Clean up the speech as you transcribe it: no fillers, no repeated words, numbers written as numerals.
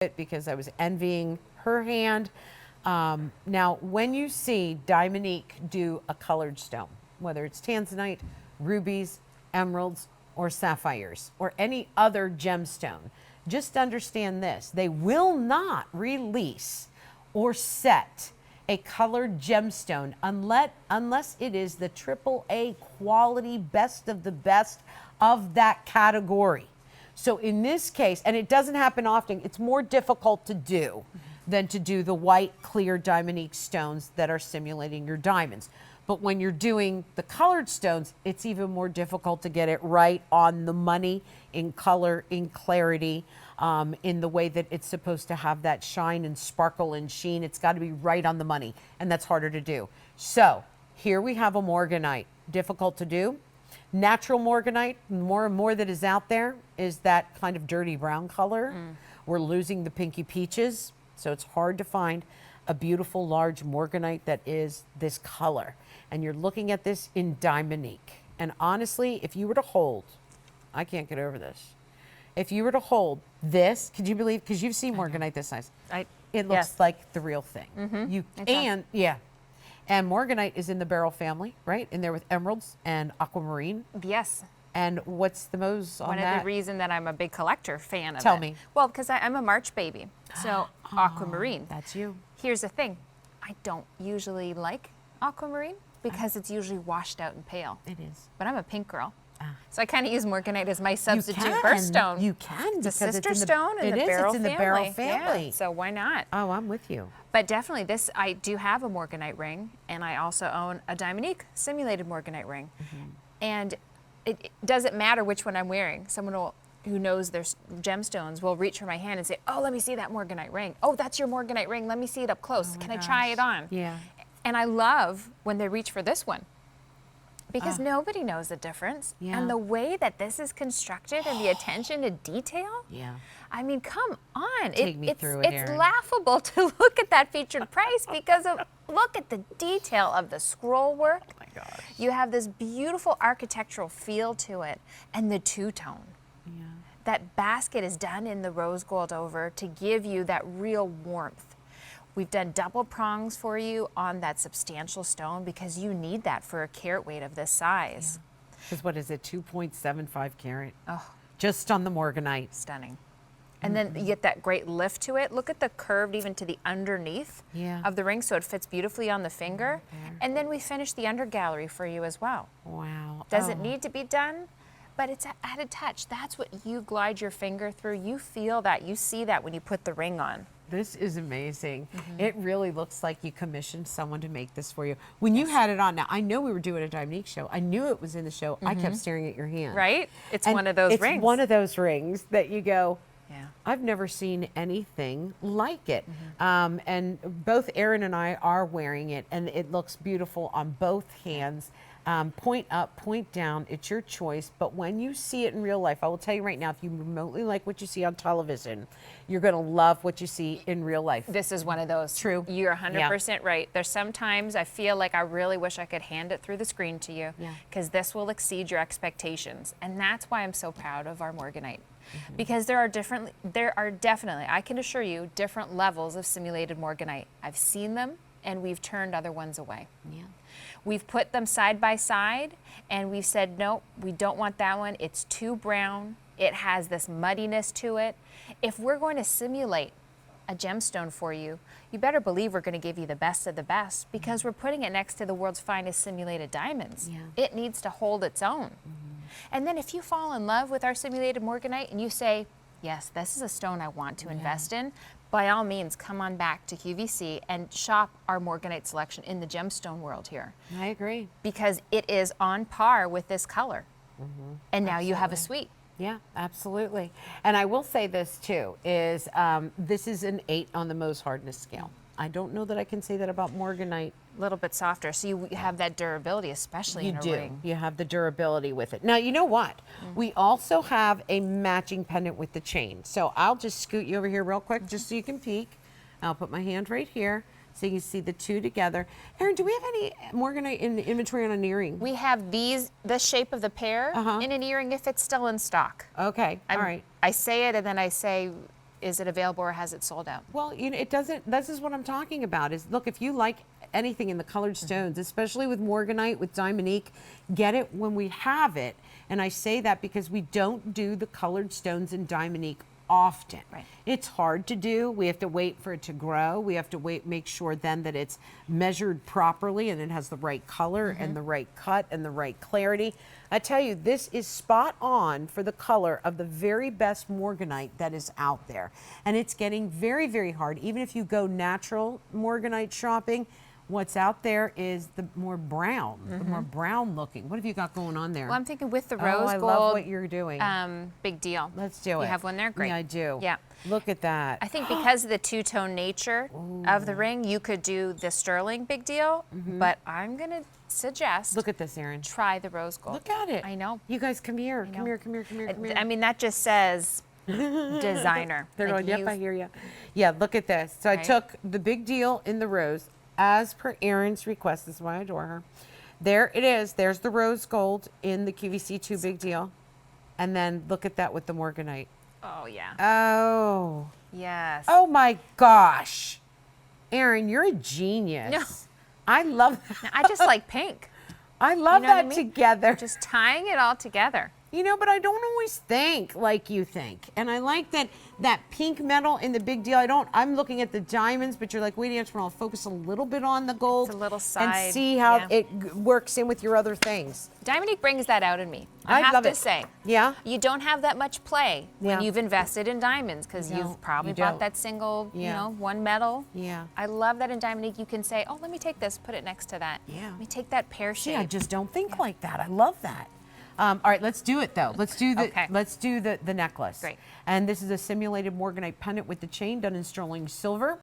it because I was envying her hand. Now, when you see Diamonique do a colored stone, whether it's tanzanite, rubies, emeralds, or sapphires, or any other gemstone, just understand this. They will not release or set a colored gemstone unless it is the AAA quality, best of the best of that category. So in this case, and it doesn't happen often, it's more difficult to do than to do the white, clear Diamonique stones that are simulating your diamonds. But when you're doing the colored stones, it's even more difficult to get it right on the money, in color, in clarity, in the way that it's supposed to have that shine and sparkle and sheen. It's got to be right on the money, and that's harder to do. So here we have a Morganite. Difficult to do. Natural Morganite, more and more that is out there, is that kind of dirty brown color. We're losing the pinky peaches, so it's hard to find a beautiful large Morganite that is this color. And you're looking at this in Diamonique. And honestly, if you were to hold, I can't get over this. If you were to hold this, could you believe, because you've seen Morganite this size, it looks like the real thing. And Morganite is in the beryl family, right? In there with emeralds and aquamarine. Yes. And what's the most on One that? of the reason that I'm a big collector fan of it. Tell me. Well, because I'm a March baby, so aquamarine. That's you. Here's the thing. I don't usually like aquamarine because it's usually washed out and pale. It is. But I'm a pink girl. So I kind of use Morganite as my substitute You birthstone. You can. It's a because sister it's in stone in the beryl It's in the beryl family. Yeah, so why not? Oh, I'm with you. But definitely this, I do have a Morganite ring, and I also own a Diamonique simulated Morganite ring. And it doesn't matter which one I'm wearing. Someone who knows their gemstones will reach for my hand and say, oh, let me see that Morganite ring. Oh, that's your Morganite ring. Let me see it up close. Can I try it on? Yeah. And I love when they reach for this one, because nobody knows the difference. Yeah. And the way that this is constructed and the attention to detail. Yeah. I mean, come on. Take me through it, It's Erin. laughable to look at that featured price because of, look at the detail of the scroll work. Oh my gosh. You have this beautiful architectural feel to it, and the two-tone. Yeah. That basket is done in the rose gold over to give you that real warmth. We've done double prongs for you on that substantial stone because you need that for a carat weight of this size. Because what is it, 2.75 carat? Oh, Just on the Morganite. stunning. And then you get that great lift to it. Look at the curved even to the underneath of the ring, so it fits beautifully on the finger. And then we finish the under gallery for you as well. Wow. Does it need to be done? But it's an added touch. That's what you glide your finger through. You feel that. You see that when you put the ring on. This is amazing. It really looks like you commissioned someone to make this for you. When you had it on, now I know we were doing a Diamonique show. I knew it was in the show. I kept staring at your hand. Right? It's And one of those it's rings. one of those rings that you go, Yeah. I've never seen anything like it. And both Erin and I are wearing it, and it looks beautiful on both hands. Point up, point down, it's your choice. But when you see it in real life, I will tell you right now, if you remotely like what you see on television, you're going to love what you see in real life. This is one of those. True. You're 100% right. There's sometimes I feel like I really wish I could hand it through the screen to you, because this will exceed your expectations. And that's why I'm so proud of our Morganite. Because there are definitely, I can assure you, different levels of simulated Morganite. I've seen them, and we've turned other ones away. Yeah. We've put them side by side, and we've said, no, we don't want that one. It's too brown. It has this muddiness to it. If we're going to simulate a gemstone for you, you better believe we're going to give you the best of the best, because we're putting it next to the world's finest simulated diamonds. Yeah. It needs to hold its own. And then if you fall in love with our simulated Morganite and you say, yes, this is a stone I want to invest in, by all means, come on back to QVC and shop our Morganite selection in the gemstone world here. I agree. Because it is on par with this color. And now you have a suite. Yeah, absolutely. And I will say this too, is this is an 8 on the Mohs hardness scale. I don't know that I can say that about Morganite. A little bit softer, so you have that durability, especially in a ring. You have the durability with it. Now, you know what? We also have a matching pendant with the chain. So I'll just scoot you over here real quick just so you can peek. I'll put my hand right here so you can see the two together. Erin, do we have any Morganite in the inventory on an earring? We have this shape of the pear in an earring if it's still in stock. Okay, all right. I say it and then I say, is it available or has it sold out? Well, it doesn't. This is what I'm talking about. Is look, if you like anything in the colored stones, especially with Morganite, with Diamonique, get it when we have it. And I say that because we don't do the colored stones in Diamonique often. Right. It's hard to do. We have to wait for it to grow. We have to make sure then that it's measured properly and it has the right color and the right cut and the right clarity. I tell you, this is spot on for the color of the very best Morganite that is out there. And it's getting very, very hard. Even if you go natural Morganite shopping, what's out there is the more brown, the more brown looking. What have you got going on there? Well, I'm thinking with the rose I gold. love what you're doing. Big deal. Let's do it. You have one there? Great. Yeah, I do. Yeah. Look at that. I think because of the two-tone nature of the ring, you could do the sterling big deal, but I'm going to suggest Look at this, Erin. try the rose gold. Look at it. I know. You guys come here. Come know. here, come here, come here, come here. I mean, that just says designer. They're Like going, yep, you've- I hear you. Yeah, look at this. So I Right. took the big deal in the rose as per Erin's request. This is why I adore her. There it is. There's the rose gold in the QVC2 big deal. And then look at that with the Morganite. Oh, yeah. Oh. Yes. Oh my gosh. Erin, you're a genius. No. I love that. I just like pink. I love You know what I that mean? together. Just tying it all together. But I don't always think like you think. And I like that pink metal in the big deal. I'm looking at the diamonds, but you're like, wait, I'll focus a little bit on the gold. It's a little and side, see how yeah. it works in with your other things. Diamonique brings that out in me. I I have love to it. say. Yeah? You don't have that much play when Yeah. you've invested in diamonds because You you've don't. probably You bought don't. that single, Yeah. one metal. Yeah. I love that in Diamonique you can say, oh, let me take this, put it next to that. Yeah. Let me take that pear See, shape. I just don't think like that. I love that. All right, let's do it though. Let's do Okay. the necklace. Great. And this is a simulated Morganite pendant with the chain done in sterling silver.